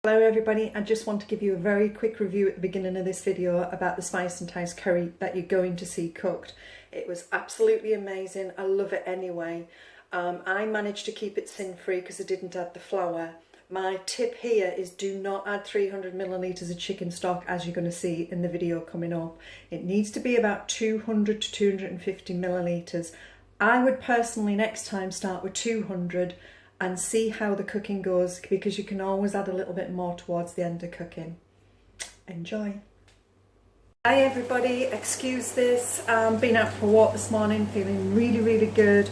Hello everybody, I just want to give you a very quick review at the beginning of this video about the Spicentice curry that you're going to see cooked. It was absolutely amazing, I love it anyway. I managed to keep it sin-free because I didn't add the flour. My tip here is do not add 300 millilitres of chicken stock, as you're going to see in the video coming up. It needs to be about 200 to 250 millilitres. I would personally next time start with 200 and see how the cooking goes, because you can always add a little bit more towards the end of cooking. Enjoy. Hi everybody, excuse this, been out for a walk this morning, feeling really good,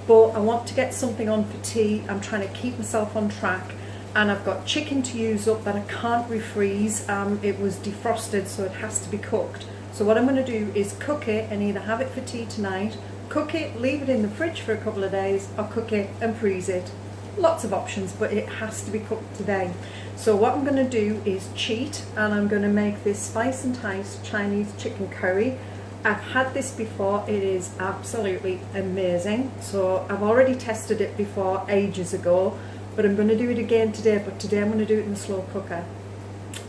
but I want to get something on for tea. I'm trying to keep myself on track, and I've got chicken to use up that I can't refreeze. It was defrosted, so it has to be cooked. So what I'm going to do is cook it and either have it for tea tonight, cook it, leave it in the fridge for a couple of days, or cook it and freeze it. Lots of options, but it has to be cooked today. So what I'm going to do is cheat, and I'm going to make this Spicentice Chinese chicken curry. I've had this before, it is absolutely amazing. So I've already tested it before ages ago, but I'm going to do it again today. But today I'm going to do it in the slow cooker.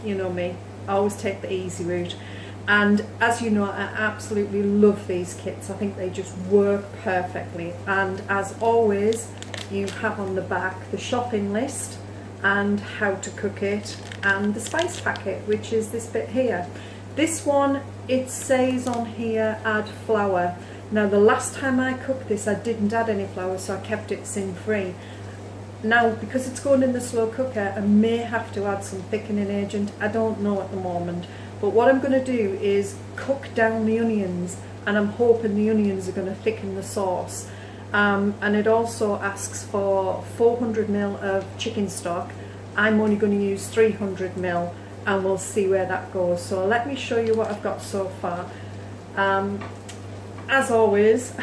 You know me, I always take the easy route. And as you know, I absolutely love these kits. I think they just work perfectly. And as always, you have on the back the shopping list and how to cook it, and the spice packet, which is this bit here. This one, it says on here add flour. Now the last time I cooked this I didn't add any flour, so I kept it sin-free. Now because it's going in the slow cooker, I may have to add some thickening agent. I don't know at the moment, but what I'm going to do is cook down the onions, and I'm hoping the onions are going to thicken the sauce. And it also asks for 400 ml of chicken stock. I'm only going to use 300 ml, and we'll see where that goes. So let me show you what I've got so far. As always,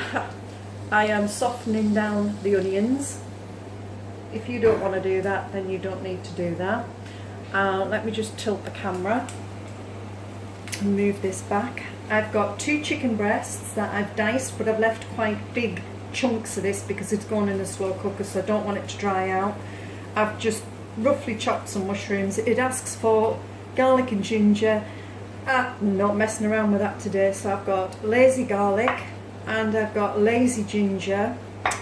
I am softening down the onions. If you don't want to do that, then you don't need to do that. Let me just tilt the camera and move this back. I've got 2 chicken breasts that I've diced, but I've left quite big chunks of this because it's going in a slow cooker, so I don't want it to dry out. I've just roughly chopped some mushrooms. It asks for garlic and ginger. I'm not messing around with that today, so I've got lazy garlic and I've got lazy ginger,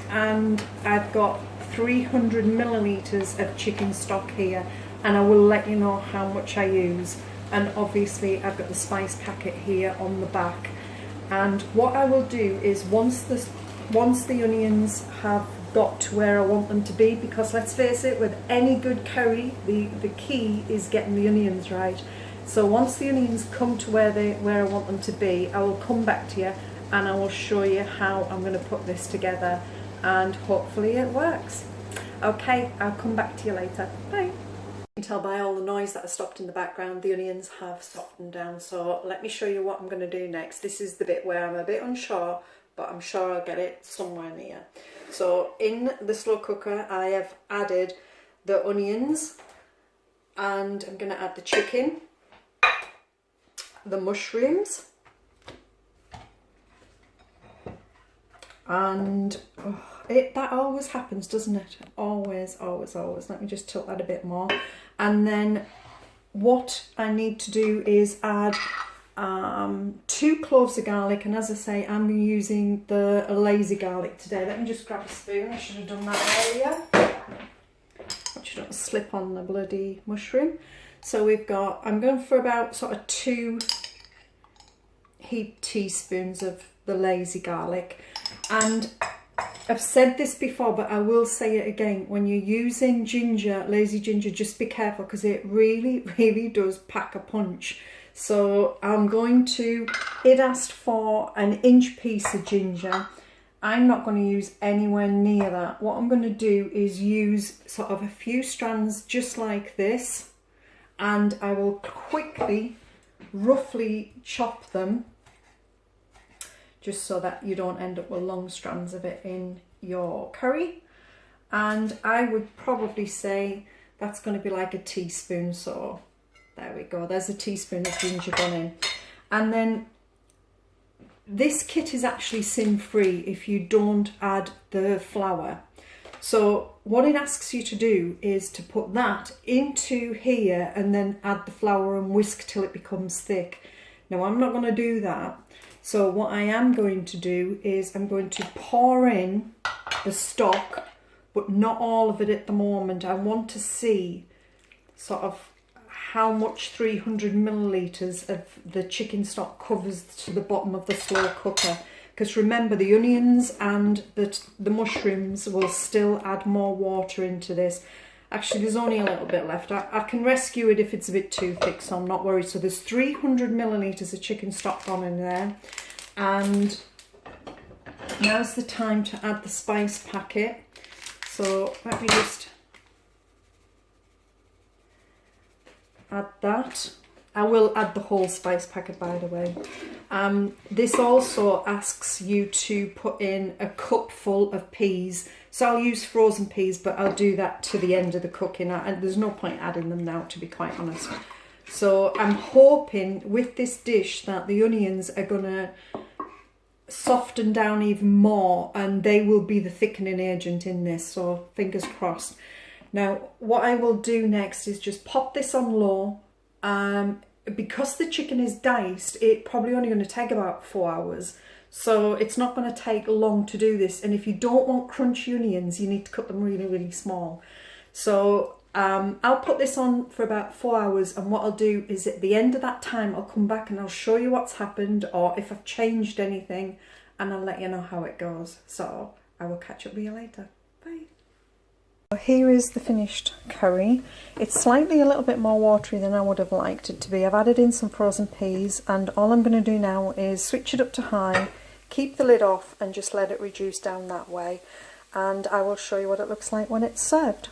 and I've got 300 millilitres of chicken stock here, and I will let you know how much I use. And obviously I've got the spice packet here on the back. And what I will do is once the onions have got to where I want them to be, because let's face it, with any good curry, the key is getting the onions right. So once the onions come to where I want them to be, I will come back to you and I will show you how I'm going to put this together, and hopefully it works. Okay, I'll come back to you later. Bye. You can tell by all the noise that I stopped in the background, the onions have softened down. So let me show you what I'm going to do next. This is the bit where I'm a bit unsure, but I'm sure I'll get it somewhere near. So in the slow cooker I have added the onions, and I'm going to add the chicken, the mushrooms, and that always happens, doesn't it? Always. Let me just tilt that a bit more. And then what I need to do is add 2 cloves of garlic, and as I say, I'm using the lazy garlic today. Let me just grab a spoon. I should have done that earlier. You don't slip on the bloody mushroom. So we've got, I'm going for about sort of 2 heaped teaspoons of the lazy garlic. And I've said this before, but I will say it again. When you're using ginger, lazy ginger, just be careful, because it really does pack a punch. So I'm going to, it asked for an inch piece of ginger. I'm not going to use anywhere near that. What I'm going to do is use sort of a few strands just like this, and I will quickly, roughly chop them, just so that you don't end up with long strands of it in your curry. And I would probably say that's going to be like a teaspoon, so there we go, there's a teaspoon of ginger gone in. And then this kit is actually sin-free if you don't add the flour. So what it asks you to do is to put that into here and then add the flour and whisk till it becomes thick. Now I'm not going to do that. So what I am going to do is I'm going to pour in the stock, but not all of it at the moment. I want to see sort of how much 300 millilitres of the chicken stock covers to the bottom of the slow cooker. Because remember, the onions and the mushrooms will still add more water into this. Actually, there's only a little bit left. I can rescue it if it's a bit too thick, so I'm not worried. So there's 300 millilitres of chicken stock gone in there. And now's the time to add the spice packet. So let me just add that. I will add the whole spice packet, by the way. This also asks you to put in a cupful of peas. So I'll use frozen peas, but I'll do that to the end of the cooking. And there's no point adding them now, to be quite honest. So I'm hoping with this dish that the onions are going to soften down even more, and they will be the thickening agent in this. So fingers crossed. Now, what I will do next is just pop this on low. Because the chicken is diced, it's probably only going to take about 4 hours. So it's not going to take long to do this. And if you don't want crunchy onions, you need to cut them really, really small. So I'll put this on for about 4 hours. And what I'll do is at the end of that time, I'll come back and I'll show you what's happened or if I've changed anything. And I'll let you know how it goes. So I will catch up with you later. Bye. Here is the finished curry. It's slightly a little bit more watery than I would have liked it to be. I've added in some frozen peas, and all I'm going to do now is switch it up to high, keep the lid off and just let it reduce down that way, and I will show you what it looks like when it's served.